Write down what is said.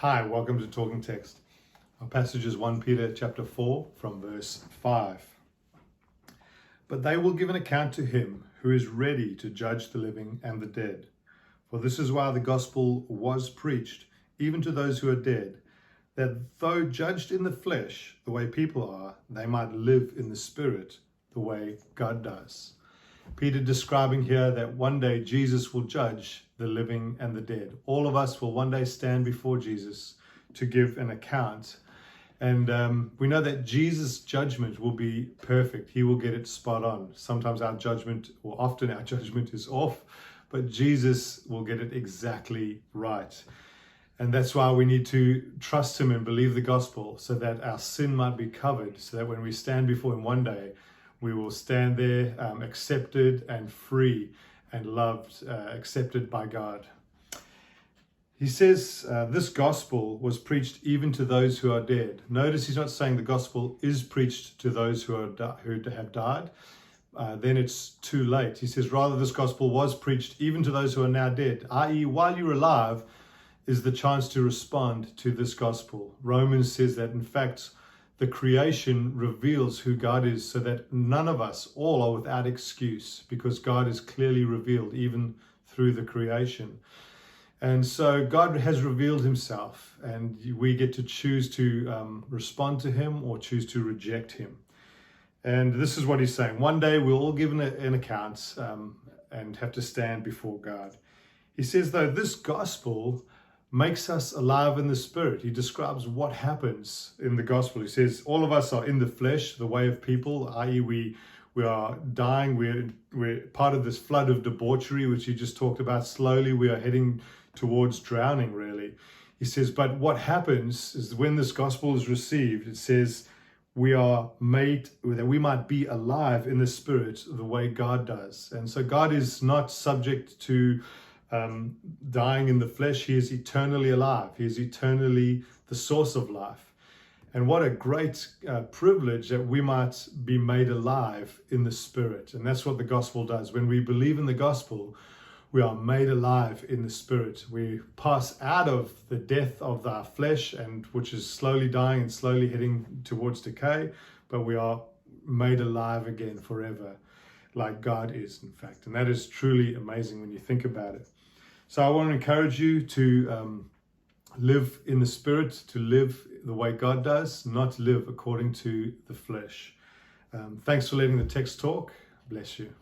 Hi, welcome to Talking Text. Our passage is 1 Peter chapter 4 from verse 5. But they will give an account to him who is ready to judge the living and the dead. For this is why the gospel was preached, even to those who are dead, that though judged in the flesh, the way people are, they might live in the spirit, the way God does. Peter describing here that one day Jesus will judge the living and the dead. All of us will one day stand before Jesus to give an account. And we know that Jesus' judgment will be perfect. He will get it spot on. Sometimes our judgment, or often our judgment, is off, but Jesus will get it exactly right. And that's why we need to trust him and believe the gospel so that our sin might be covered, so that when we stand before him one day, we will stand there accepted and free and loved, accepted by God. He says this gospel was preached even to those who are dead. Notice he's not saying the gospel is preached to those who have died. Then it's too late. He says rather this gospel was preached even to those who are now dead, i.e. while you're alive is the chance to respond to this gospel. Romans says that in fact the creation reveals who God is, so that none of us, all are without excuse, because God is clearly revealed even through the creation. And so God has revealed himself, and we get to choose to respond to him or choose to reject him. And this is what he's saying. One day we'll all give an account and have to stand before God. He says, though, this gospel makes us alive in the spirit. He describes what happens in the gospel. He says all of us are in the flesh, the way of people, i.e. we are dying. We're part of this flood of debauchery, which he just talked about. Slowly we are heading towards drowning, really. He says, but what happens is when this gospel is received, it says we are made that we might be alive in the spirit the way God does. And so God is not subject to dying in the flesh. He is eternally alive. He is eternally the source of life. And what a great privilege that we might be made alive in the spirit. And that's what the gospel does. When we believe in the gospel, we are made alive in the spirit. We pass out of the death of our flesh, and which is slowly dying and slowly heading towards decay, but we are made alive again forever, like God is, in fact. And that is truly amazing when you think about it. So I want to encourage you to live in the spirit, to live the way God does, not live according to the flesh. Thanks for letting the text talk. Bless you.